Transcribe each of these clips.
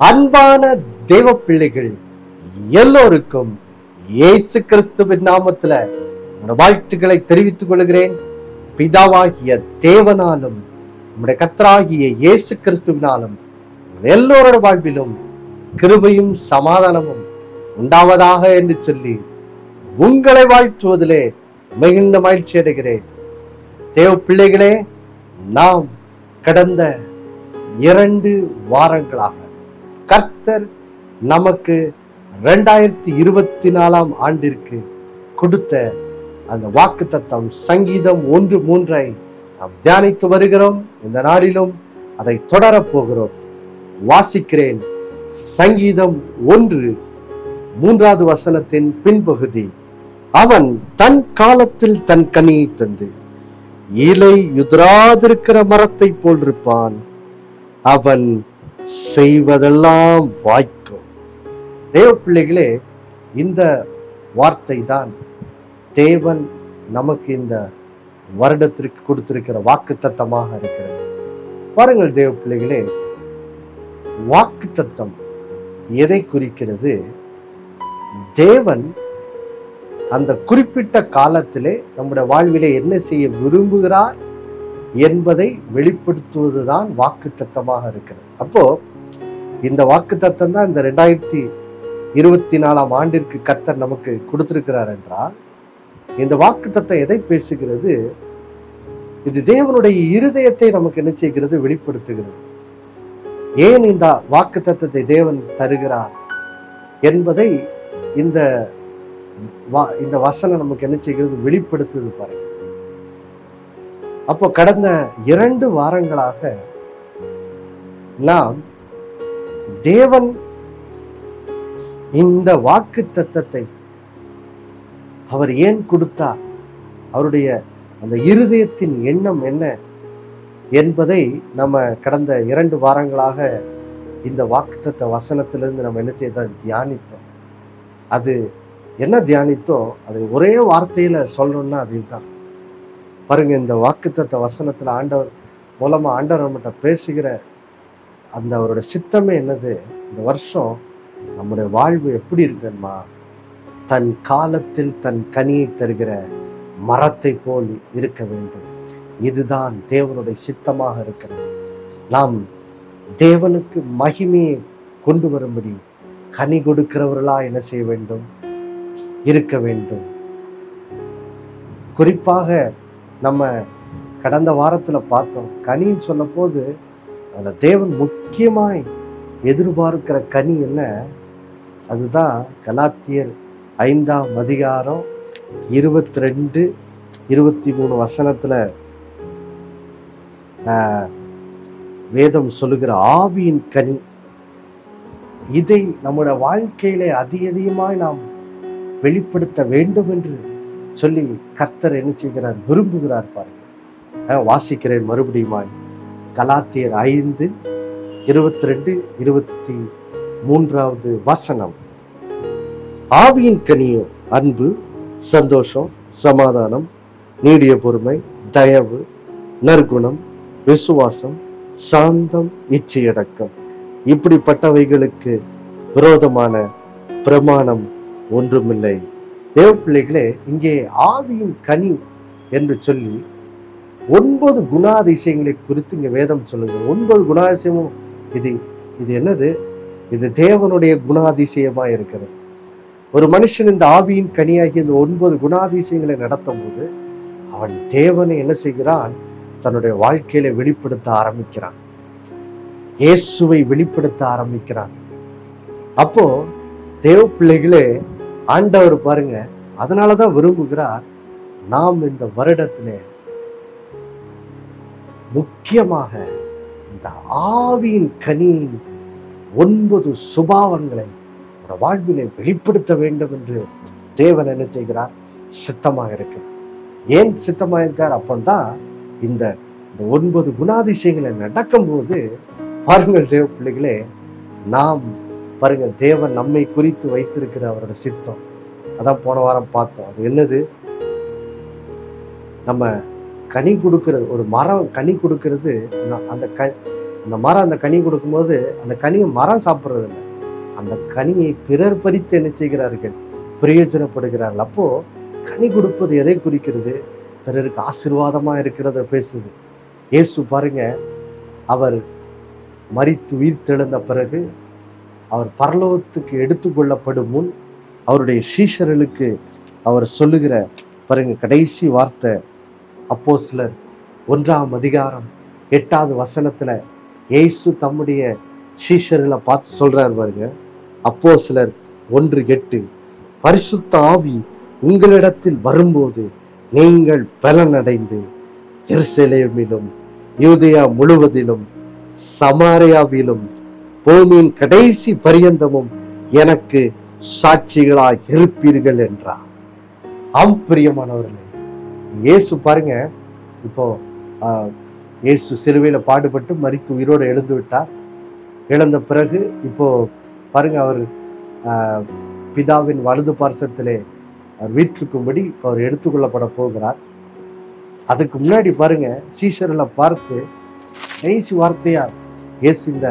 அன்பான தேவ பிள்ளைகள் எல்லோருக்கும் இயேசு கிறிஸ்துவின் நாமத்துல வாழ்த்துக்களை தெரிவித்துக் கொள்கிறேன். பிதாவாகிய தேவனாலும் நம்முடைய கர்த்தராகிய இயேசு கிறிஸ்துவினாலும் எல்லோரோட வாழ்விலும் கிருபையும் சமாதானமும் உண்டாவதாக என்று சொல்லி உங்களை வாழ்த்துவதிலே மிகுந்த மகிழ்ச்சி அடைகிறேன். தேவ பிள்ளைகளே, நாம் கடந்த 2 வாரங்களாக கர்த்தர் நமக்கு 2024 ஆண்டிற்கு கொடுத்த அந்த வாக்குத்தத்தம் சங்கீதம் 1:3 நாம் தியானித்து வருகிறோம். இந்த நாளிலும் அதை தொடரப் போகிறோம். வாசிக்கிறேன். சங்கீதம் 1:3 வசனத்தின் பின்பகுதி. அவன் தன் காலத்தில் தன் கனியை தந்து இலை உதிராதிருக்கிற மரத்தை போல் இருப்பான். அவன் செய்வதெல்லாம் வாய்க்கும். தேவ பிள்ளைகளே, இந்த வார்த்தை தான் தேவன் நமக்கு இந்த வருடத்திற்கு கொடுத்திருக்கிற வாக்குத்தத்தமாக இருக்கிறது. பாருங்கள் தேவ பிள்ளைகளே, வாக்குத்தத்தம் எதை குறிக்கிறது? தேவன் அந்த குறிப்பிட்ட காலத்திலே நம்முடைய வாழ்விலே என்ன செய்ய விரும்புகிறார் என்பதை வெளிப்படுத்துவதுதான் வாக்குத்தத்தமாக இருக்கிறது. அப்போ இந்த வாக்குத்தத்தம் தான் இந்த 2024 ஆண்டிற்கு கர்த்தர் நமக்கு கொடுத்திருக்கிறார் என்றால், இந்த வாக்குத்தத்தம் எதை பேசுகிறது? இது தேவனுடைய இருதயத்தை நமக்கு என்ன செய்கிறது? வெளிப்படுத்துகிறது. ஏன் இந்த வாக்குத்தத்தத்தை தேவன் தருகிறார் என்பதை இந்த வசனம் நமக்கு என்ன செய்கிறது? வெளிப்படுத்துது பாருங்க. அப்போ கடந்த 2 வாரங்களாக நாம் தேவன் இந்த வாக்குத்தத்தத்தை அவர் ஏன் கொடுத்தார், அவருடைய அந்த இருதயத்தின் எண்ணம் என்ன என்பதை நம்ம கடந்த 2 வாரங்களாக இந்த வாக்குத்தத்த வசனத்திலிருந்து நம்ம என்ன செய்தோம்? தியானித்தோம். அது என்ன தியானித்தோம்? அது ஒரே வார்த்தையில சொல்லணும்னா அதுதான் பாருங்க. இந்த வாக்குத்தத்த வசனத்துல ஆண்டவர் மூலமா ஆண்டவர் நம்மகிட்ட பேசுகிற அந்த அவரோட சித்தமே என்னது? இந்த வருஷம் நம்முடைய வாழ்வு எப்படி இருக்குன்னா, தன் காலத்தில் தன் கனியை தருகிற மரத்தை போல் இருக்க வேண்டும். இதுதான் தேவனுடைய சித்தமாக இருக்கிறது. நாம் தேவனுக்கு மகிமையை கொண்டு வரும்படி கனி கொடுக்கிறவர்களா என்ன செய்ய வேண்டும்? இருக்க வேண்டும். குறிப்பாக நம்ம கடந்த வாரத்துல பார்த்தோம். கனின்னு சொன்ன போது அந்த தேவன் முக்கியமாய் எதிர்பார்க்கிற கனி என்ன? அதுதான் கலாத்தியர் 5ஆம் அதிகாரம் 22, 23 வசனத்துல வேதம் சொல்லுகிற ஆவியின் கனி. இதை நம்முடைய வாழ்க்கையிலே அதிகமாய் நாம் வெளிப்படுத்த வேண்டும் என்று சொல்லி கர்த்தர் என்ன செய்கிறார்? விரும்புகிறார் பாருங்க. வாசிக்கிறேன் மறுபடியுமாய். கலாத்தியர் 5, 22, 23 வசனம். ஆவியின் கனியோ அன்பு, சந்தோஷம், சமாதானம், நீடிய பொறுமை, தயவு, நற்குணம், விசுவாசம், சாந்தம், இச்சையடக்கம். இப்படிப்பட்டவைகளுக்கு விரோதமான பிரமாணம் ஒன்றுமில்லை. தேவ பிள்ளைகளே, இங்கே ஆவியின் கனி என்று சொல்லி 9 குணாதிசயங்களை குறித்து இங்க வேதம் சொல்லுங்க. 9 குணாதிசயமும் இது என்னது? இது தேவனுடைய குணாதிசயமா இருக்கிறது. ஒரு மனுஷன் இந்த ஆவியின் கனியாகி இந்த 9 குணாதிசயங்களை நடத்தும் போது அவன் தேவனை என்ன செய்கிறான்? தன்னுடைய வாழ்க்கையில வெளிப்படுத்த ஆரம்பிக்கிறான். இயேசுவை வெளிப்படுத்த ஆரம்பிக்கிறான். அப்போ தேவ பிள்ளைகளே, ஆண்டவர் பாருங்க, அதனாலதான் விரும்புகிறார் நாம் இந்த வருடத்திலே முக்கியமாக இந்த ஆவியின் கனியின் 9 சுபாவங்களை வாழ்விலே வெளிப்படுத்த வேண்டும் என்று தேவன் என்ன செய்கிறார்? சித்தமாக இருக்கிறார். ஏன் சித்தமாக இருக்கார்? அப்பந்தான் இந்த 9 குணாதிசயங்களை நடக்கும்போது பாருங்கள் தேவ பிள்ளைகளே, நாம் பாருங்க தேவன் நம்மை குறித்து வைத்திருக்கிற அவரோட சித்தம். அதான் போன வாரம் பார்த்தோம். அது என்னது? நம்ம கனி கொடுக்கிறது, ஒரு மரம் கனி கொடுக்கிறது, அந்த அந்த மரம் அந்த கனி கொடுக்கும்போது அந்த கனியை மரம் சாப்பிட்றது இல்லை, அந்த கனியை பிறர் பறித்து என்ன செய்கிறார்கள், பிரயோஜனப்படுகிறார்கள். அப்போ கனி கொடுப்பது எதை குறிக்கிறது? பிறருக்கு ஆசீர்வாதமா இருக்கிறத பேசுது. இயேசு பாருங்க, அவர் மரித்து உயிர்த்தெழுந்த பிறகு அவர் பரலோகத்துக்கு எடுத்துக்கொள்ளப்படும் முன் அவருடைய சீஷர்களுக்கு அவர் சொல்லுகிற பாருங்க கடைசி வார்த்தை, அப்போஸ்தலர் 1ஆம் அதிகாரம் 8வது வசனத்துல இயேசு தம்முடைய சீஷர்களை பார்த்து சொல்றாரு பாருங்க. அப்போஸ்தலர் 1:8, பரிசுத்த ஆவி உங்களிடத்தில் வரும்போது நீங்கள் பலனடைந்து எருசலேமிலும் யூதேயா முழுவதிலும் சமாரியாவிலும் பூமியின் கடைசி பரியந்தமும் எனக்கு சாட்சிகளாய் இருப்பீர்கள் என்றார். ஆம் பிரியமானவர்களே, இயேசு பாருங்க, இப்போ இயேசு சிலுவையில பாடுபட்டு மரித்து உயிரோடு எழுந்து விட்டார். எழுந்த பிறகு இப்போ பாருங்க, அவர் பிதாவின் வலது பார்சத்திலே வீற்றிருக்கும்படி அவர் எடுத்துக்கொள்ளப்பட போகிறார். அதுக்கு முன்னாடி பாருங்க, சீஷர்களை பார்த்து கடைசி வார்த்தையா இயேசு இந்த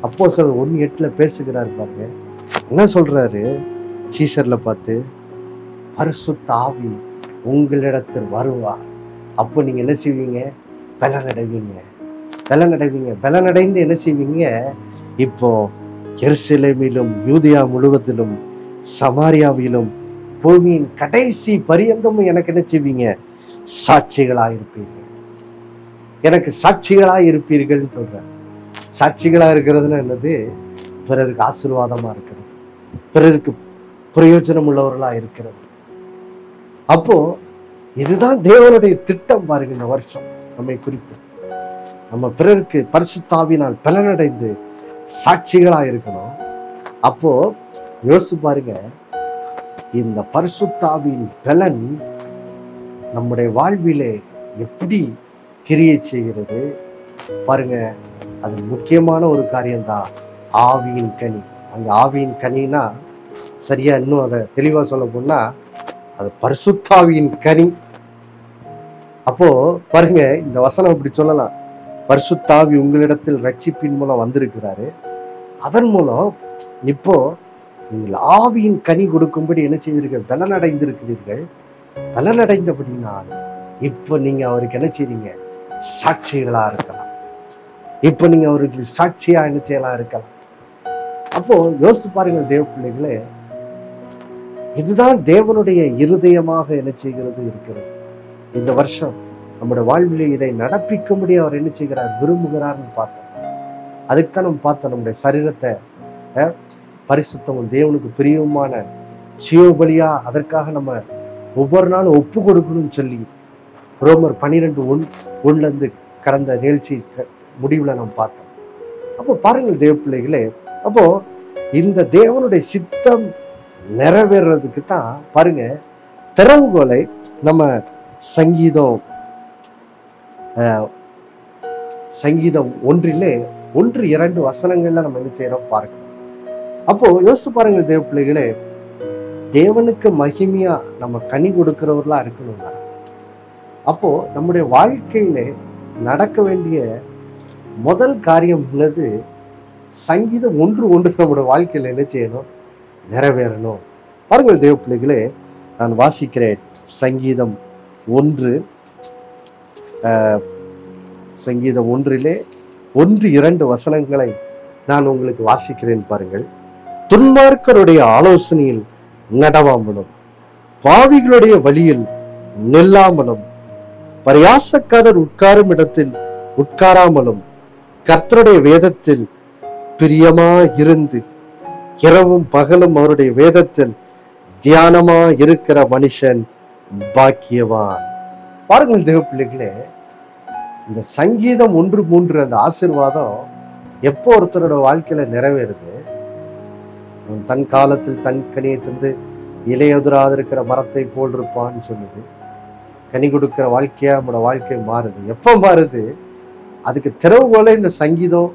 அப்போஸ்தலர் 1:8 பேசுகிறார் பாருங்க. என்ன சொல்றாரு? சீஷர்களை பார்த்து, பரிசுத்த ஆவி உங்களிடத்தில் வருவார், அப்போ நீங்க என்ன செய்வீங்க? பலனடைவீங்க. பலனடைந்து என்ன செய்வீங்க? இப்போ எருசலேமிலும் யூதேயா முழுவதிலும் சமாரியாவிலும் பூமியின் கடைசி பரியந்தமும் எனக்கு என்ன செய்வீங்க? சாட்சிகளாயிருப்பீர்கள். எனக்கு சாட்சிகளாயிருப்பீர்கள் சொல்ற. சாட்சிகளா இருக்கிறதுனா என்னது? பிறருக்கு ஆசீர்வாதமா இருக்கிறது, பிறருக்கு பிரயோஜனம் உள்ளவர்களா இருக்கிறது. அப்போ இதுதான் தேவனுடைய திட்டம் பாருங்க. இந்த வருஷம் நம்மை குறித்து நம்ம பிறருக்கு பரிசுத்த ஆவியினால் பலனடைந்து சாட்சிகளா இருக்கணும். அப்போ யோசிச்சு பாருங்க, இந்த பரிசுத்த ஆவியின் பலன் நம்முடைய வாழ்விலே எப்படி கிரியை செய்கிறது பாருங்க. அது முக்கியமான ஒரு காரியம்தான் ஆவியின் கனி. அங்க ஆவியின் கனினா சரியா இன்னும் அதை தெளிவா சொல்ல போனா அது பரிசுத்த ஆவியின் கனி. அப்போ பாருங்க, இந்த வசனம் இப்படி சொல்லலாம், பரிசுத்த ஆவி உங்களிடத்தில் ரட்சிப்பின் மூலம் வந்திருக்கிறாரு, அதன் மூலம் இப்போ நீங்கள் ஆவியின் கனி கொடுக்கும்படி என்ன செய்வீர்கள்? பலனடைந்திருக்கிறீர்கள். பலனடைந்தபடினால் இப்போ நீங்க அவருக்கு என்ன செய்றீங்க? சாட்சிகளா இருக்கலாம். இப்போ நீங்க அவருக்கு சாட்சியா என்ன செய்யலாம்? இருக்கலாம். அப்போ யோசித்து பாருங்க தேவ பிள்ளைகளே, இதுதான் தேவனுடைய இருதயமாக என்ன செய்கிறது இருக்கிறது. இந்த வருஷம் நம்முடைய வாழ்விலே இதை நடப்பிக்கும்படி அவர் என்ன செய்கிறார், விரும்புகிறார்னு பார்த்தோம். அதுக்குத்தான் நம்ம பார்த்தோம், நம்முடைய சரீரத்தை பரிசுத்தமும் தேவனுக்கு பிரியமான ஜீவபலியா அதற்காக நம்ம ஒவ்வொரு நாளும் ஒப்பு கொடுக்கணும்னு சொல்லி ரோமர் 12:1 கடந்த நிகழ்ச்சி முடிவுல நம்ம பார்த்தோம். அப்போ பாருங்கள் தேவ பிள்ளைகளே, அப்போ இந்த தேவனுடைய சித்தம் நிறைவேறதுக்கு தான் பாருங்க திறவுகோலை நம்ம சங்கீதம் 1:2 வசனங்கள்ல நம்ம என்ன செய்யறோம் பார்க்கணும். அப்போ யோசிச்சு பாருங்க தேவ பிள்ளைகளே, தேவனுக்கு மகிமையா நம்ம கனி கொடுக்கிறவர்களா இருக்கணும்னா அப்போ நம்முடைய வாழ்க்கையில நடக்க வேண்டிய முதல் காரியம் உள்ளது சங்கீதம் 1:1 நம்முடைய வாழ்க்கையில என்ன செய்யணும்? நிறைவேறணும். பாருங்கள் தேவ பிள்ளைகளே, நான் வாசிக்கிறேன். சங்கீதம் 1 1:2 வசனங்களை நான் உங்களுக்கு வாசிக்கிறேன் பாருங்கள். துன்மார்க்கருடைய ஆலோசனையில் நடவாமலும் பாவிகளுடைய வழியில் நில்லாமலும் பரியாசக்காரர் உட்காரும் இடத்தில் உட்காராமலும் கர்த்தருடைய வேதத்தில் பிரியமா இருந்து இரவும் பகலும் அவருடைய வேதத்தில் தியானமா இருக்கிற மனுஷன் பாக்கியவான். பாருங்கள் தேவ பிள்ளைகளே, இந்த சங்கீதம் 1:3 அந்த ஆசீர்வாதம் எப்போ ஒருத்தரோட வாழ்க்கையில நிறைவேறுது? தன் காலத்தில் தன் கனியை தந்து இலையுதிராது இருக்கிற மரத்தை போல் இருப்பான்னு சொல்லுது. கனி கொடுக்கிற வாழ்க்கையா நம்மளோட வாழ்க்கை மாறுது. எப்போ மாறுது? அதுக்கு திறவுகோலை இந்த சங்கீதம்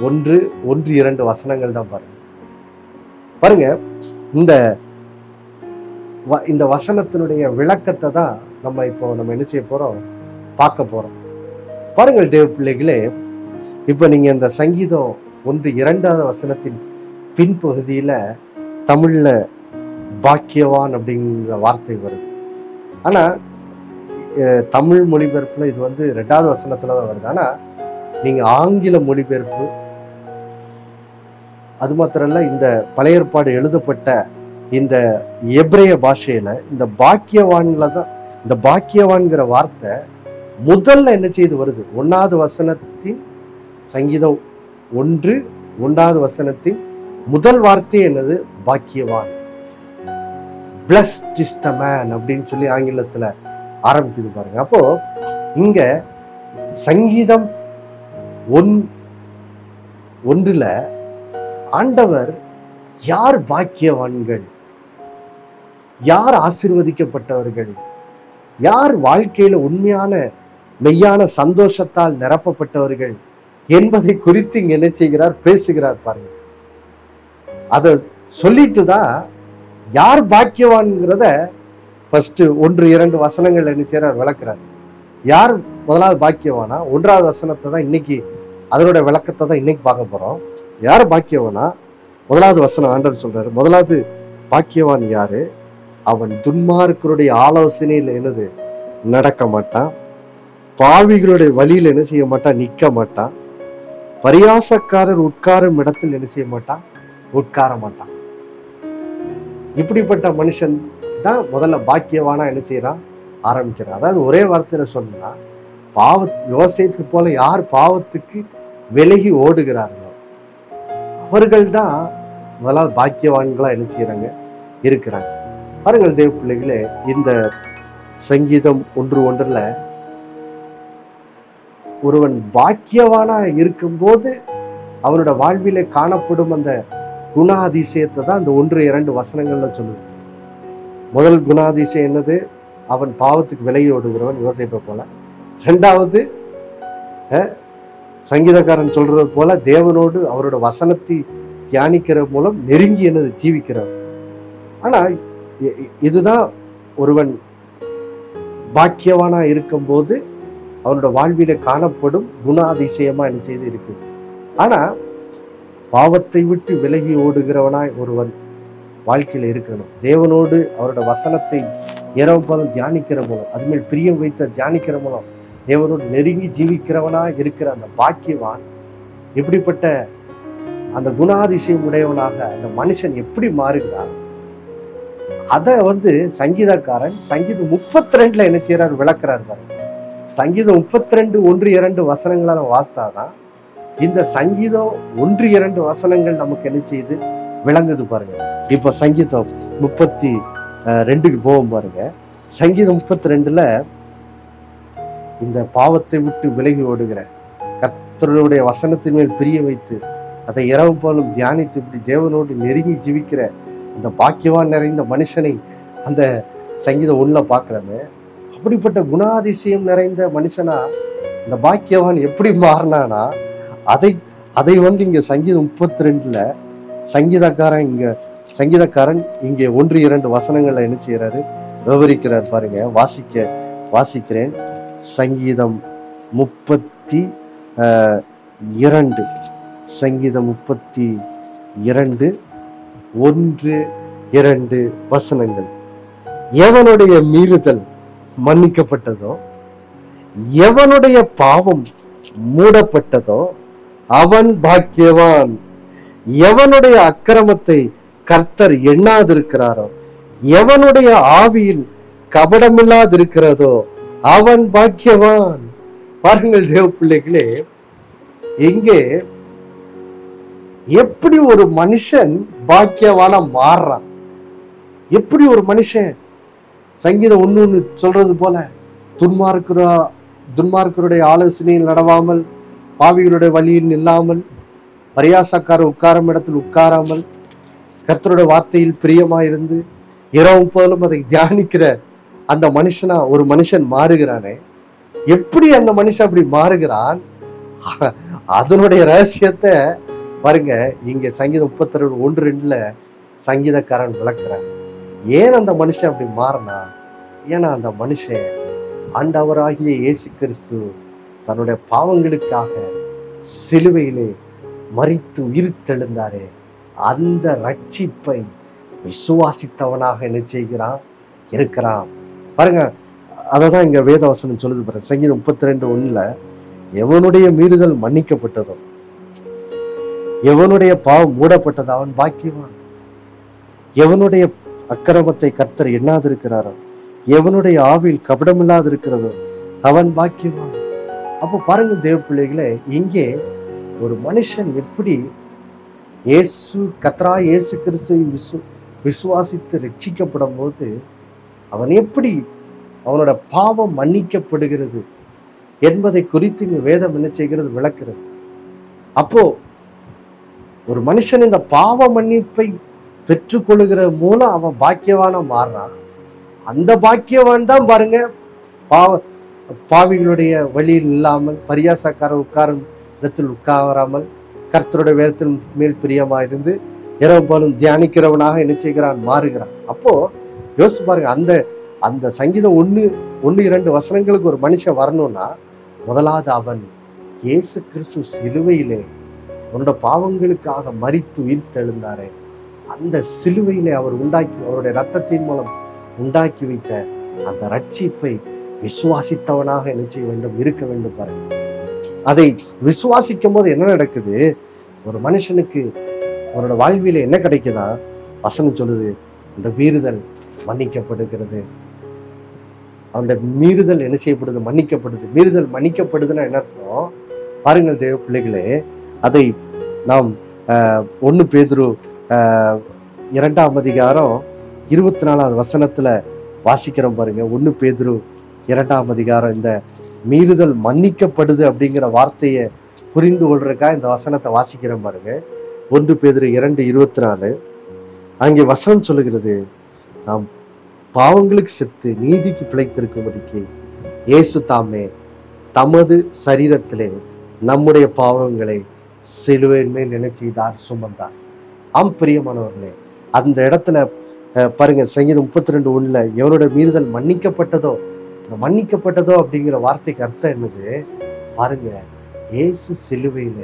1:2 வசனங்கள் தான் பாருங்க. பாருங்க, இந்த வசனத்தினுடைய விளக்கத்தை தான் நம்ம என்ன செய்ய போறோம்? பார்க்க போறோம். பாருங்கள் தேவ பிள்ளைகளே, இப்ப நீங்க இந்த சங்கீதம் 1:2 வசனத்தின் பின்பகுதியில தமிழ்ல பாக்கியவான் அப்படிங்கிற வார்த்தை வருது. ஆனா தமிழ் மொழிபெயர்ப்புல இது 2வது வசனத்துலதான் வருது. ஆனா நீங்க ஆங்கில மொழிபெயர்ப்பு, அது மாத்திரம் இல்ல, இந்த பழைய ஏற்பாடு எழுதப்பட்ட இந்த எபிரேய பாஷையில இந்த பாக்கியவான்ல தான் இந்த பாக்கியவான்கிற வார்த்தை முதல்ல என்ன செய்து வருது. 1வது வசனத்தின் சங்கீதம் 1:1 வசனத்தின் முதல் வார்த்தை என்னது? பாக்கியவான். Blessed is the man அப்படின்னு சொல்லி ஆங்கிலத்துல ஆரம்பிக்குது பாருங்க. அப்போ இங்க சங்கீதம் 1:1 ஆண்டவர் யார் பாக்கியவான்கள், யார் ஆசீர்வதிக்கப்பட்டவர்கள், யார் வாழ்க்கையில உண்மையான மெய்யான சந்தோஷத்தால் நிரப்பப்பட்டவர்கள் என்பதை குறித்து இங்க என்ன செய்கிறார்? பேசுகிறார் பாருங்க. அதை சொல்லிட்டு தான் யார் பாக்கியவான்ங்கிறத ஃபர்ஸ்ட் 1-2 வசனங்கள் என்ன செய்யறார்? விளக்குறார். யார் முதலாவது பாக்கியவானா? 1வது வசனத்தை தான் இன்னைக்கு, அதனோட விளக்கத்தை தான் இன்னைக்கு பார்க்க போறோம். யார் பாக்கியவானா? 1வது வசனம் ஆண்டவர் சொல்றாரு, முதலாவது பாக்கியவான் யாரு? அவன் துன்மார்க்கருடைய ஆலோசனையில் என்னது? நடக்க மாட்டான். பாவிகளுடைய வழியில் என்ன செய்ய மாட்டான்? நிற்க மாட்டான். பரியாசக்காரர் உட்காரும் இடத்தில் என்ன செய்ய மாட்டான்? உட்கார மாட்டான். இப்படிப்பட்ட மனுஷன் தான் முதல்ல பாக்கியவானா என்ன செய்யறான்? ஆரம்பிக்கிறான். அதாவது ஒரே வார்த்தையில சொன்னா, யோசேப்பு போல யார் பாவத்துக்கு விலகி ஓடுகிறார்களோ அவர்கள் தான் முதலாவது பாக்கியவான்களா என்ன செய்யறாங்க? இருக்கிறாங்க. பாருங்கள் தேவ பிள்ளைகளே, இந்த சங்கீதம் 1:1 ஒருவன் பாக்கியவானா இருக்கும்போது அவனோட வாழ்விலே காணப்படும் அந்த குணாதிசயத்தை தான் இந்த 1-2 வசனங்கள்ல சொல்லுது. முதல் குணாதிசயம் என்னது? அவன் பாவத்துக்கு விலகி ஓடுகிறவன், யோசேப்பை போல. 2வது சங்கீதக்காரன் சொல்றது போல தேவனோடு அவரோட வசனத்தை தியானிக்கிற மூலம் நெருங்கி என்னது? ஜீவிக்கிறவன். ஆனா இதுதான் ஒருவன் பாக்கியவானா இருக்கும்போது அவனோட வாழ்வில காணப்படும் குணாதிசயமா என்ன செய்து இருக்கு. ஆனா பாவத்தை விட்டு விலகி ஓடுகிறவனாய் ஒருவன் வாழ்க்கையில இருக்கணும். தேவனோடு அவரோட வசனத்தை இரவு பகல் தியானிக்கிற மூலம், அதுமேல் பிரியம் வைத்த தியானிக்கிற மூலம் தேவனோடு நெருங்கி ஜீவிக்கிறவனா இருக்கிற அந்த பாக்கியவான் எப்படிப்பட்ட அந்த குணாதிசயம் உடையவனாக அந்த மனுஷன் எப்படி மாறுகிறான்? அதை சங்கீதக்காரன் சங்கீதம் 32 என்ன செய்யறாரு? விளக்குறாரு பாருங்க. சங்கீதம் 32 1-2 வசனங்களால வாசித்தாதான் இந்த சங்கீதம் 1-2 வசனங்கள் நமக்கு என்ன செய்யுது? விளங்குது பாருங்க. இப்ப சங்கீதம் 32க்கு போவோம் பாருங்க. சங்கீதம் 32ல இந்த பாவத்தை விட்டு விலகி ஓடுகிற, கர்த்தருடைய வசனத்தின் மேல் பிரிய வைத்து அதை இரவு போலும் தியானித்து இப்படி தேவனோடு நெருங்கி ஜீவிக்கிற அந்த பாக்கியவான் நிறைந்த மனுஷனை அந்த சங்கீதம் 1ல பார்க்கிறோமே. அப்படிப்பட்ட குணாதிசயம் நிறைந்த மனுஷனா இந்த பாக்கியவான் எப்படி மாறினானா அதை இங்க சங்கீதம் 32ல சங்கீதக்காரன் இங்கே 1-2 வசனங்கள்ல என்ன செய்யறாரு? விவரிக்கிறார் பாருங்க. வாசிக்கிறேன். சங்கீதம் 32 சங்கீதம் 32 1-2 வசனங்கள். எவனுடைய மீறுதல் மன்னிக்கப்பட்டதோ, எவனுடைய பாவம் மூடப்பட்டதோ அவன் பாக்கியவான். எவனுடைய அக்கிரமத்தை கர்த்தர் எண்ணாதிருக்கிறாரோ, எவனுடைய ஆவியில் கபடமில்லாதிருக்கிறதோ அவன் பாக்கியவான். பாருங்கள் தேவ பிள்ளைகளே, எங்கே எப்படி ஒரு மனுஷன் பாக்கியவான மாறுறான்? எப்படி ஒரு மனுஷன் சங்கீதம் 1 சொல்றது போல துன்மார்க்கருடைய ஆலோசனையில் நடவாமல், பாவிகளுடைய வழியில் நில்லாமல், பரியாசக்காரர் உட்காரும் இடத்தில் உட்காராமல், கர்த்தருடைய வார்த்தையில் பிரியமாயிருந்து இரவும் போலும் அதை தியானிக்கிற அந்த மனுஷனா ஒரு மனுஷன் மாறுகிறானே, எப்படி அந்த மனுஷன் அப்படி மாறுகிறான்? அதனுடைய ரகசியத்தை பாருங்க. இங்க சங்கீதம் 32 1-2 சங்கீதக்காரன் விளக்குறான். ஏன் அந்த மனுஷன் அப்படி மாறினா? ஏன்னா அந்த மனுஷன் ஆண்டவராகிய இயேசு கிறிஸ்து தன்னுடைய பாவங்களுக்காக சிலுவையிலே மரித்து உயிர்த்தெழுந்தாரே, அந்த ரட்சிப்பை விசுவாசித்தவனாக என்ன செய்கிறான், இருக்கிறான். பாருங்க, அததான் இங்க வேதவசனம் சொல்லுது பாருங்க. சங்கீதம் 32:1 எவனுடைய மீறுதல் மன்னிக்கப்பட்டதோ, எவனுடைய பாவம் மூடப்பட்டதோ அவன் பாக்கியவான். எவனுடைய அக்கிரமத்தை கர்த்தர் எண்ணாதிருக்கிறாரோ, எவனுடைய ஆவியில் கபடமில்லாது இருக்கிறதோ அவன் பாக்கியவான். அப்போ பாருங்க தேவ பிள்ளைகளே, இங்கே ஒரு மனுஷன் எப்படி கர்த்தராகிய இயேசு கிறிஸ்துவை விசுவாசித்து ரட்சிக்கப்படும் போது அவன் எப்படி அவனோட பாவம் மன்னிக்கப்படுகிறது என்பதை குறித்து இங்க வேதம் என்ன செய்கிறது, விளக்குறது. அப்போ ஒரு மனுஷன் இந்த பாவ மன்னிப்பை பெற்றுக்கொள்ளுகிற மூலம் அவன் பாக்கியவானா மாறுறான். அந்த பாக்கியவான் தான் பாருங்க பாவிகளுடைய வழியில் இல்லாமல், பரியாசக்கார உட்காரும் இடத்தில் உட்காராமல், கர்த்தருடைய வேதத்தின் மேல் பிரியமா இருந்து இரவு போலும் தியானிக்கிறவனாக என்ன செய்கிறான், மாறுகிறான். அப்போ யோசிச்சு பாருங்க, அந்த சங்கீதம் 1-2 வசனங்களுக்கு ஒரு மனுஷன் வரணும்னா முதலாவது அவன் இயேசு கிறிஸ்து சிலுவையிலே அவனோட பாவங்களுக்காக மரித்து உயிர்த்தெழுந்தாரே, அந்த சிலுவையிலே அவர் அவருடைய இரத்தத்தின் மூலம் உண்டாக்கி வைத்த அந்த ரட்சிப்பை விசுவாசித்தவனாக என்ன செய்ய வேண்டும், இருக்க வேண்டும். பாருங்க, அதை விசுவாசிக்கும் போது என்ன நடக்குது, ஒரு மனுஷனுக்கு அவரோட வாழ்வில என்ன கிடைக்குதா, வசனம் சொல்லுது, அந்த மீறுதல் மன்னிக்கப்படுகிறது. அவனுடைய மீறுதல் என்ன செய்யப்படுது, மன்னிக்கப்படுது. மீறுதல் மன்னிக்கப்படுதுன்னா என்ன அர்த்தம் பாருங்கள் தேவ பிள்ளைகளே, அதை நாம் 1 பேதுரு 2ஆம் அதிகாரம் 24வது வசனத்துல வாசிக்கிறோம் பாருங்க. 1 பேதுரு 2ஆம் அதிகாரம் இந்த மீறுதல் மன்னிக்கப்படுது அப்படிங்கிற வார்த்தையை புரிந்து கொள்றதுக்காக இந்த வசனத்தை வாசிக்கிறோம் பாருங்க. 1 பேதுரு 2:24 அங்கே வசனம் சொல்லுகிறது, நாம் பாவங்களுக்கு செத்து நீதிக்கு பிழைத்திருக்கும்படிக்கு இயேசு தாமே தமது சரீரத்திலே நம்முடைய பாவங்களை சிலுவையின் மேல் நினைச்சார், சுமந்தார். ஆம் பிரியமானவர்களே, அந்த இடத்துல பாருங்க, சங்கீதம் 32:1 எவனோட மீறுதல் மன்னிக்கப்பட்டதோ அப்படிங்கிற வார்த்தைக்கு அர்த்தம் என்னது பாருங்க, இயேசு சிலுவையில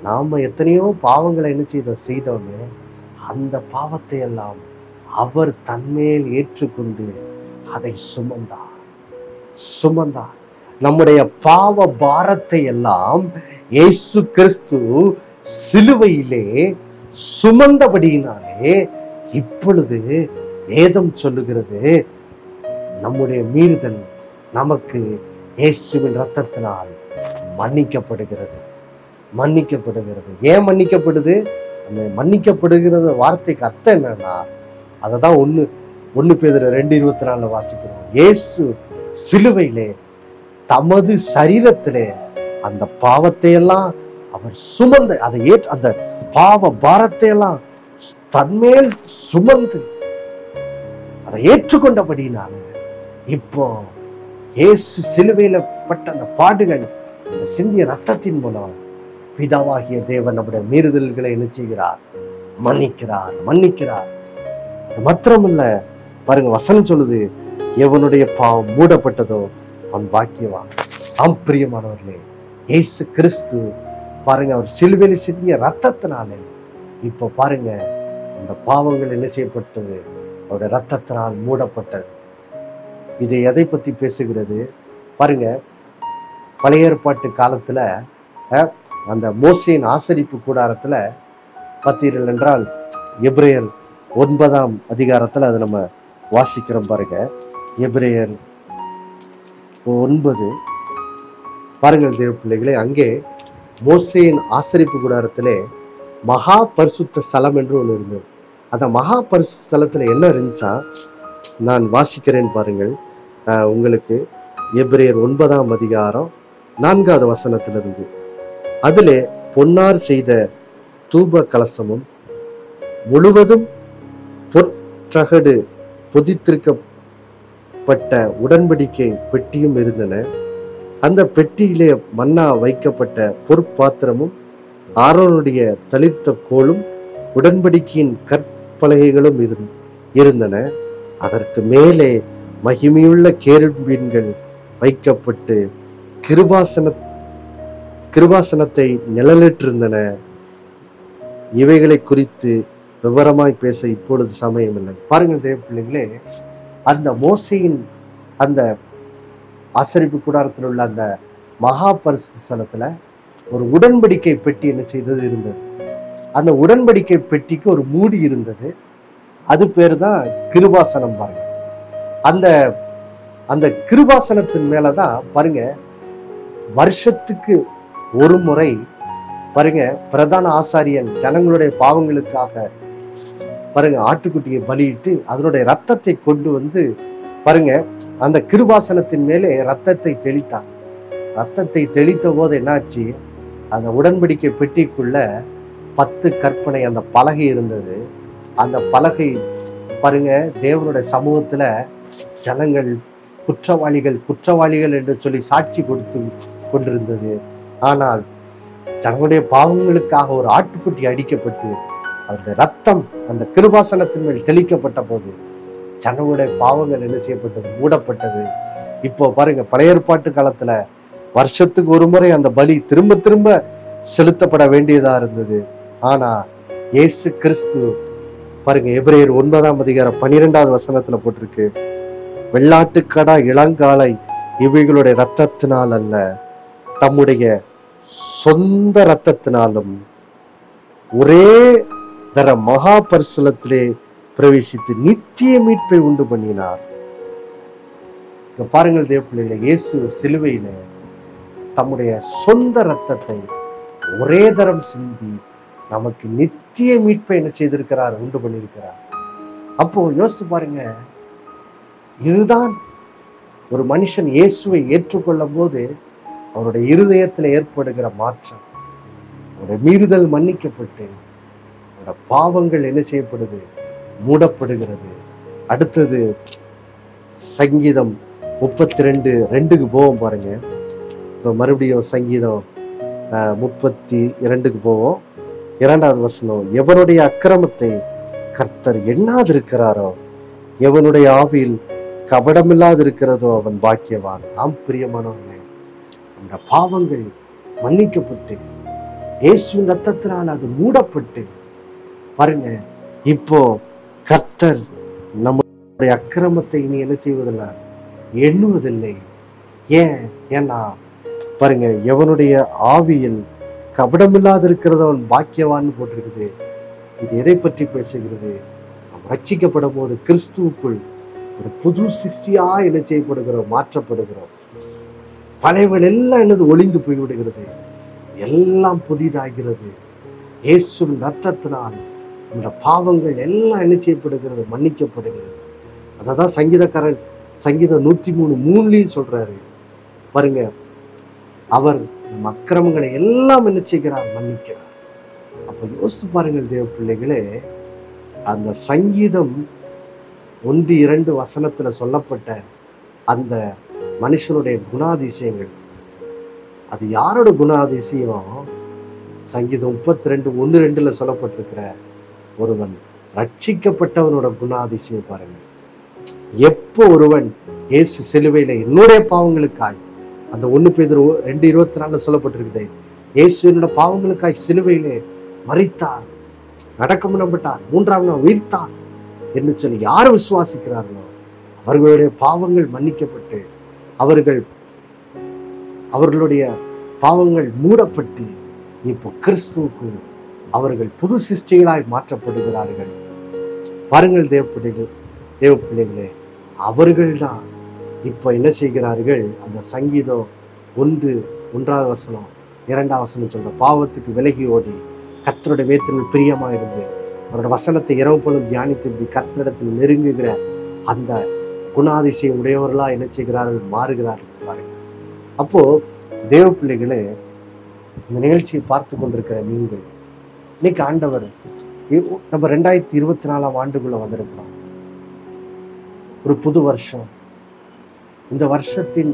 நாம எத்தனையோ பாவங்களை என்ன செய்தோன்னு அந்த பாவத்தை எல்லாம் அவர் தன்மேல் ஏற்றுக்கொண்டு அதை சுமந்தார். நம்முடைய பாவ பாரத்தை எல்லாம் இயேசு கிறிஸ்து சிலுவையிலே சுமந்தபடியினாலே இப்பொழுது வேதம் சொல்லுகிறது, நம்முடைய மீறுதல் நமக்கு இயேசுவின் இரத்தத்தினால் மன்னிக்கப்படுகிறது. ஏன் மன்னிக்கப்படுது? அந்த மன்னிக்கப்படுகிறது வார்த்தைக்கு அர்த்தம் என்னன்னா, அததான் 1 பேதுரு 2:24 வாசிக்கிறோம். இயேசு சிலுவையிலே தமது சரீரத்திலே அந்த பாவத்தை எல்லாம் அவர் சுமந்து அந்த பாவ பாரத்தை எல்லாம் தன்மேல் சுமந்து அதை ஏற்றுக்கொண்டபடினால இப்போ இயேசு சிலுவையில பட்ட அந்த பாடுகள், அந்த சிந்திய ரத்தத்தின் மூலம் பிதாவாகிய தேவன் நம்முடைய மீறுதல்களை என்ன செய்கிறார், மன்னிக்கிறார். அது மாத்திரமல்ல, பாருங்க வசனம் சொல்லுது, எவனுடைய பாவம் மூடப்பட்டதோ அவன் பாக்கியவான். ஆம் பிரியமானவர்களே, இயேசு கிறிஸ்து பாருங்க அவர் சிலுவையில சிந்திய ரத்தத்தினாலே இப்போ பாருங்க அந்த பாவங்கள் என்ன செய்யப்பட்டது, அவருடைய ரத்தத்தினால் மூடப்பட்டது. இது எதை பத்தி பேசுகிறது பாருங்க, பழைய ஏற்பாட்டு காலத்துல அந்த மோசேயின் ஆசரிப்பு கூடாரத்துல பார்த்தீர்கள் என்றால் எபிரேயர் 9ஆம் அதிகாரத்துல அதை நம்ம வாசிக்கிறோம் பாருங்க. எபிரேயர் 9 பாருங்கள் தேவ பிள்ளைகளே, அங்கே மோசேயின் ஆசரிப்பு கூடாரத்திலே மகா பரிசுத்த ஸ்தலம் என்று ஒன்று இருந்தது. அந்த மகா பரிசுத்த ஸ்தலத்துல என்ன இருந்துச்சா, நான் வாசிக்கிறேன் பாருங்கள் உங்களுக்கு. எபிரேயர் 9ஆம் அதிகாரம் 4வது வசனத்திலிருந்து, அதிலே பொன்னார் செய்த தூப கலசமும் முழுவதும் பொற்றகடு பொதித்திருக்கப்பட்ட உடன்படிக்கை பெட்டியும் இருந்தன. அந்த பெட்டியிலே மன்னா வைக்கப்பட்ட பொற்பாத்திரமும் ஆரோனுடைய தளிர்த்த கோலும் உடன்படிக்கையின் கற்பலகைகளும் இருந்தன. அதற்கு மேலே மகிமையுள்ள கேருபீன்கள் வைக்கப்பட்டு கிருபாசனத்தை நிழலிட்டிருந்தன. இவைகளை குறித்து விவரமாய் பேச இப்பொழுது சமயம் இல்லை. பாருங்கள் தேவ பிள்ளைகளே, அந்த மோசையின் அந்த ஆசரிப்பு கூடாரத்தில் உள்ள அந்த மகா பரிசுத்தலத்துல ஒரு உடன்படிக்கை பெட்டி என்ன செய்தது இருந்தது. அந்த உடன்படிக்கை பெட்டிக்கு ஒரு மூடி இருந்தது. அது பேர் தான் கிருபாசனம். பாருங்க, அந்த அந்த கிருபாசனத்தின் மேலதான் பாருங்க வருஷத்துக்கு ஒரு முறை பாருங்க பிரதான ஆசாரியன் ஜனங்களுடைய பாவங்களுக்காக பாருங்க ஆட்டுக்குட்டியை பலியிட்டு அதனுடைய ரத்தத்தை கொண்டு வந்து பாருங்க அந்த கிருபாசனத்தின் மேலே ரத்தத்தை தெளித்தான். ரத்தத்தை தெளித்த போது என்னாச்சு, அந்த உடன்படிக்கை பெட்டிக்குள்ள 10 கற்பனை அந்த பலகை இருந்தது. அந்த பலகை பாருங்க தேவனுடைய சமூகத்துல ஜனங்கள் குற்றவாளிகள் என்று சொல்லி சாட்சி கொடுத்து கொண்டிருந்தது. ஆனால் ஜனங்களுடைய பாவங்களுக்காக ஒரு ஆட்டுக்குட்டி அடிக்கப்பட்டு அதனுடைய ரத்தம் அந்த கிருபாசனத்தின் மேல் தெளிக்கப்பட்ட போது ஜனங்களுடைய பாவங்கள் என்ன செய்யப்பட்டது, மூடப்பட்டது. இப்போ பாருங்க பழைய ஏற்பாட்டு காலத்துல வருஷத்துக்கு ஒரு முறை அந்த பலி திரும்ப திரும்ப செலுத்தப்பட வேண்டியதா இருந்தது. ஆனா இயேசு கிறிஸ்து பாருங்க எபிரேயர் 9:12 வசனத்துல போட்டிருக்கு, வெள்ளாட்டுக்கடா இளங்காளை இவைகளுடைய இரத்தத்தினால் அல்ல, தம்முடைய சொந்த இரத்தத்தினாலும் ஒரே தர மகா பரிசுத்தலத்திலே பிரவேசித்து நித்திய மீட்பை உண்டு பண்ணினார். பாருங்கள் தேவ பிள்ளைகளே, இயேசு சிலுவையில தம்முடைய சொந்த இரத்தத்தை ஒரே தரம் சிந்தி நமக்கு நித்திய மீட்பை என்ன செய்திருக்கிறார், உண்டு பண்ணியிருக்கிறார். அப்போ யோசிச்சு பாருங்க, இதுதான் ஒரு மனுஷன் இயேசுவை ஏற்றுக்கொள்ளும் போது அவருடைய இருதயத்தில் ஏற்படுகிற மாற்றம். அவருடைய மீறுதல் மன்னிக்கப்பட்டு அவருடைய பாவங்கள் என்ன செய்யப்படுது, மூடப்படுகிறது. அடுத்தது சங்கீதம் 32:2 போவோம் பாருங்க. இப்போ மறுபடியும் சங்கீதம் 32 போவோம். 2வது வசனம், எவனுடைய அக்கிரமத்தை கர்த்தர் எண்ணாதிருக்கிறாரோ, எவனுடைய ஆவியில் கபடமில்லாதிருக்கிறதோ அவன் பாக்கியவான். ஆம் பிரியமானவர்களே, அந்த பாவங்கள் மன்னிக்கப்பட்டு இயேசுவின் ரத்தத்தினால் அது மூடப்பட்டு பாருங்க இப்போ கர்த்தர் நம்முடைய அக்கிரமத்தை இனி என்ன செய்வதில்லை, எண்ணுவதில்லை. ஏன்னா பாருங்க எவனுடைய ஆவியில் கபடமில்லாது இருக்கிறது அவன் பாக்கியவான்னு போட்டிருக்குது. இது எதை பற்றி பேசுகிறது? நாம் ரட்சிக்கப்படும் போது கிறிஸ்துவுக்குள் ஒரு புது சிருஷ்டியா என்ன செய்யப்படுகிறோம், மாற்றப்படுகிறோம். பழையவள் எல்லாம் என்னது ஒளிந்து போய்விடுகிறது, எல்லாம் புதிதாகிறது. இயேசுவின் ரத்தத்தினால் இந்த பாவங்கள் எல்லாம் என்ன செய்யப்படுகிறது, மன்னிக்கப்படுகிறது. அததான் சங்கீதக்காரன் சங்கீதம் 103:3 சொல்றாரு பாருங்க, அவர் நம் அக்கிரமங்களை எல்லாம் என்ன செய்கிறார், மன்னிக்கிறார். அப்ப யோசித்து பாருங்கள் தேவ பிள்ளைகளே, அந்த சங்கீதம் 1-2 வசனத்துல சொல்லப்பட்ட அந்த மனுஷனுடைய குணாதிசயங்கள், அது யாரோட குணாதிசயம்? சங்கீதம் 32:1-2 சொல்லப்பட்டிருக்கிற ஒருவன் ரட்சிக்கப்பட்டவனோட குணாதிசயம் பாருங்க. எப்போ ஒருவன் இயேசு சிலுவையில என்னுடைய பாவங்களுக்காய், அந்த 1 பேதுரு 2:24 சொல்லப்பட்டிருக்குது, இயேசு என்னோட பாவங்களுக்காய் சிலுவையிலே மரித்தார், அடக்கம் பண்ணப்பட்டார், 3ஆம் நாள் உயிர்த்தார் என்று சொல்லி யார் விசுவாசிக்கிறார்களோ அவர்களுடைய பாவங்கள் மன்னிக்கப்பட்டு அவர்களுடைய பாவங்கள் மூடப்பட்டு இப்போ கிறிஸ்துவுக்கு அவர்கள் புது சிருஷ்டிகளாய் மாற்றப்படுகிறார்கள். பாருங்கள் தேவ பிள்ளைகளே, அவர்கள் தான் இப்ப என்ன செய்கிறார்கள்? அந்த சங்கீதம் 1:1 வசனம் 2 வசனம் சொல்ற, பாவத்துக்கு விலகி ஓடி கர்த்தருடைய வேதத்தில் பிரியமா இருந்து அவரோட வசனத்தை இரவு பொழுது தியானித்து கர்த்தரிடத்தில் நெருங்குகிற அந்த குணாதிசயம் உடையவர்களா என்ன செய்கிறார்கள், மாறுகிறார்கள். பாருங்க, அப்போ தேவ பிள்ளைகளே, இந்த நிகழ்ச்சியை பார்த்து கொண்டிருக்கிற நீங்கள் இன்னைக்கு ஆண்டவர் நம்ம 2024ஆம் ஆண்டுக்குள்ள வந்திருக்கிறோம். ஒரு புது வருஷம். இந்த வருஷத்தின்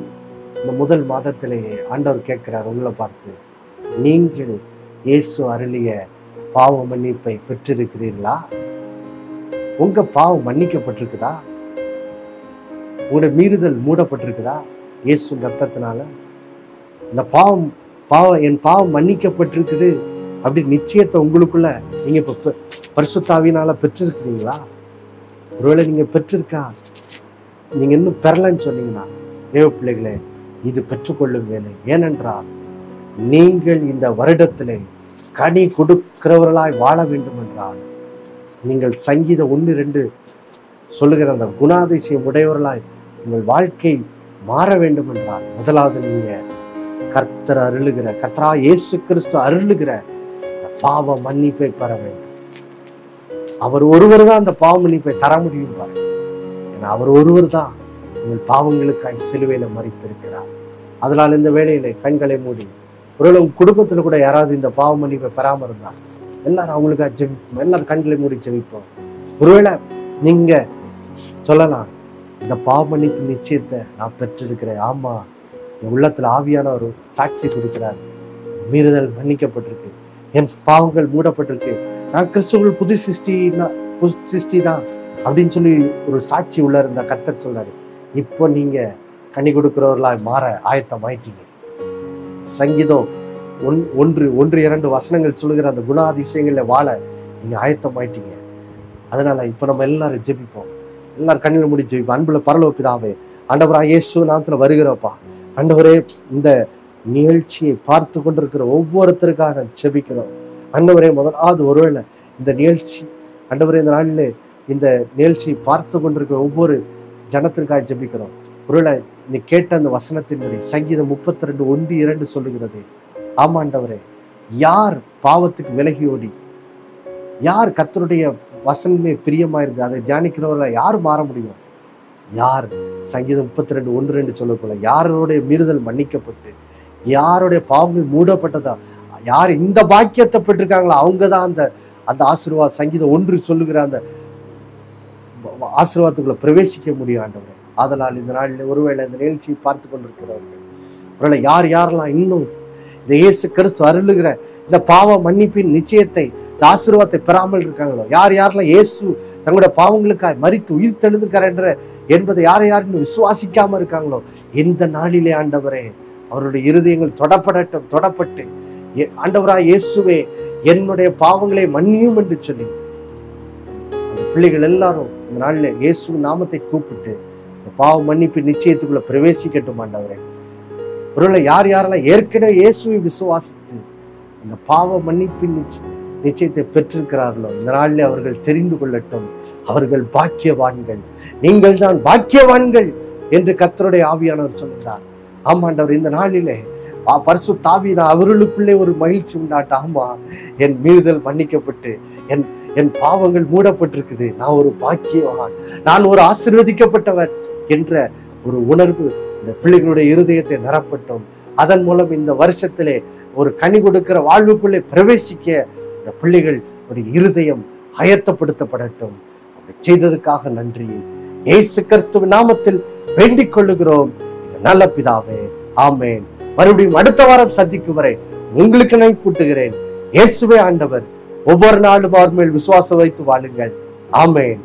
இந்த முதல் மாதத்திலேயே ஆண்டவர் கேட்கிறார் உங்களை பார்த்து, நீங்கள் இயேசு அருளிய பாவ மன்னிப்பை பெற்றிருக்கிறீர்களா? உங்க பாவம் மன்னிக்கப்பட்டிருக்குதா? உங்களுடைய மீறுதல் மூடப்பட்டிருக்குதா? இயேசு ரத்தத்தினால இந்த பாவம் என் பாவம் மன்னிக்கப்பட்டிருக்குது அப்படி நிச்சயத்தை உங்களுக்குள்ள நீங்க இப்ப பரிசுத்தாவினால பெற்றிருக்கிறீங்களா? ஒருவேளை நீங்க பெற்றிருக்கா, நீங்க இன்னும் பெறலன்னு சொன்னீங்கன்னா தேவ பிள்ளைகளே, இது பெற்றுக்கொள்ளும் வேலை. ஏனென்றால் நீங்கள் இந்த வருடத்திலே கனி கொடுக்கிறவர்களாய் வாழ வேண்டும் என்றால் நீங்கள் சங்கீதம் 1:2 சொல்லுகிற அந்த குணாதிசயம் உடையவர்களாய் உங்கள் வாழ்க்கை மாற வேண்டும் என்றால் முதலாவது நீங்க கர்த்தர் அருளுகிற, கர்த்தரா இயேசு கிறிஸ்து அருளுகிற பாவ மன்னிப்பை பெற வேண்டும். அவர் ஒருவர் தான் அந்த பாவ மன்னிப்பை தர முடியும் பாருங்க. ஏன்னா அவர் ஒருவர் தான் உங்கள் பாவங்களுக்காய் சிலுவையில மரித்திருக்கிறார். அதனால் இந்த வேளையிலே கண்களை மூடி, ஒருவேளை உங்க குடும்பத்துல கூட யாராவது இந்த பாவ மன்னிப்பை பெறாம இருந்தா எல்லாரும் அவங்களுக்காக ஜெபிப்போம். எல்லாரும் கண்களை மூடி ஜெபிப்போம். ஒருவேளை நீங்க சொல்லலாம், இந்த பாவ மன்னிப்பு நிச்சயத்தை நான் பெற்றிருக்கிறேன். ஆமா, என் உள்ளத்துல ஆவியான ஒரு சாட்சி கொடுக்கிறார். மீறுதல் மன்னிக்கப்பட்டிருக்கு, என் பாவங்கள் மூடப்பட்டிருக்கு, நான் கிறிஸ்துவுக்குள் புது சிருஷ்டி தான் அப்படின்னு சொல்லி ஒரு சாட்சி உள்ள இருந்த கர்த்தர் சொல்றாரு. இப்போ நீங்க கனி கொடுக்கிறவர்களாய் மாற ஆயத்தமாயிட்டீங்க. சங்கீதம் 1:2 வசனங்கள் சொல்லுகிற அந்த குணாதிசயங்கள்ல வாழ நீங்க ஆயத்தமாயிட்டீங்க. அதனால இப்ப நம்ம எல்லாரும் ஜெபிப்போம். எல்லாரும் கண்ணில் மூடி ஜெபிப்போம். அன்புள்ள பரலோக பிதாவே, ஆண்டவராகிய இயேசு நாமத்துல வருகிறப்பா, ஆண்டவரே இந்த நிகழ்ச்சியை பார்த்து கொண்டிருக்கிற ஒவ்வொருத்தருக்காக நான் ஜெபிக்கிறோம். ஆண்டவரே, முதலாவது ஒருவேளை இந்த நிகழ்ச்சி ஆண்டவரே இந்த நாளில் இந்த நிகழ்ச்சியை பார்த்து கொண்டிருக்கிற ஒவ்வொரு ஜனத்திற்காக ஜெபிக்கிறோம். ஒருவேளை நீ கேட்ட அந்த வசனத்தின்படி சங்கீதம் 32:1-2 சொல்லுகிறது. ஆமா ஆண்டவரே, யார் பாவத்துக்கு விலகி ஓடி, யார் கர்த்தருடைய வசனமே பிரியமாயிருந்து அதை தியானிக்கிறவர்கள யார் மாற முடியும்? யார் சங்கீதம் 32:1-2 சொல்லப்போல யாருடைய மீறுதல் மன்னிக்கப்பட்டு யாருடைய பாவங்கள் மூடப்பட்டதா, யார் இந்த பாக்கியத்தை பெற்றிருக்காங்களோ அவங்கதான் அந்த ஆசீர்வாதம் சங்கீதம் 1 சொல்லுகிற அந்த ஆசீர்வாதத்துக்குள்ள பிரவேசிக்க முடியும் ஆண்டவரே. அதனால் இந்த நாளில் ஒருவேளை இந்த நிகழ்ச்சியை பார்த்து கொண்டிருக்கிறவர்கள் ஒருவேளை யாரெல்லாம் இன்னும் இந்த இயேசு கிறிஸ்து அருளுகிற இந்த பாவ மன்னிப்பின் நிச்சயத்தை, இந்த ஆசீர்வாதத்தை பெறாமல் இருக்காங்களோ, யாரெல்லாம் இயேசு தங்களுடைய பாவங்களுக்காய் மரித்து உயிர் தெழுந்திருக்கார் என்பதை யாரும் விசுவாசிக்காம இருக்காங்களோ, இந்த நாளிலே ஆண்டவரே அவருடைய இருதயங்கள் தொடப்பட்டு ஆண்டவராய் இயேசுவே என்னுடைய பாவங்களை மன்னியும் என்று சொல்லி அந்த பிள்ளைகள் எல்லாரும் இந்த நாளில் இயேசு நாமத்தை கூப்பிட்டு இந்த பாவ மன்னிப்பு நிச்சயத்துக்குள்ள பிரவேசிக்கட்டும் ஆண்டவரே. ஒருவேளை யாரெல்லாம் ஏற்கனவே இயேசுவை விசுவாசித்து இந்த பாவ மன்னிப்பின் நிச்சயத்தை பெற்றிருக்கிறார்களோ, இந்த நாளில் அவர்கள் தெரிந்து கொள்ளட்டும், அவர்கள் பாக்கியவான்கள், நீங்கள் தான் பாக்கியவான்கள் என்று கர்த்தருடைய ஆவியானவர் சொல்கிறார். ஆமாண்டவர், இந்த நாளிலே பரிசுத்த ஆவியினால் அவர்களுக்குள்ளே ஒரு மகிழ்ச்சி உண்டாட்ட. ஆமா, என் மீறுதல் மன்னிக்கப்பட்டு என் பாவங்கள் மூடப்பட்டிருக்குது, நான் ஒரு பாக்கியவான், நான் ஒரு ஆசீர்வதிக்கப்பட்டவர் என்ற ஒரு உணர்வு இந்த பிள்ளைகளுடைய இருதயத்தை நிரப்பட்டும். அதன் மூலம் இந்த வருஷத்திலே ஒரு கனி கொடுக்கிற வாழ்வுக்குள்ளே பிரவேசிக்க இந்த பிள்ளைகள் ஒரு இருதயம் ஆயத்தப்படுத்தப்படட்டும். அப்படி செய்ததுக்காக நன்றி. இயேசு கிறிஸ்துவின் நாமத்தில் வேண்டிக் கொள்ளுகிறோம் நல்ல பிதாவே, ஆமேன். மறுபடியும் அடுத்த வாரம் சந்திக்கும் வரை உங்களுக்கு நான் கூட்டுகிறேன். இயேசுவே ஆண்டவர். ஒவ்வொரு நாளும் அவர் மேல் விசுவாசம் வைத்து வாழுங்கள். ஆமேன்.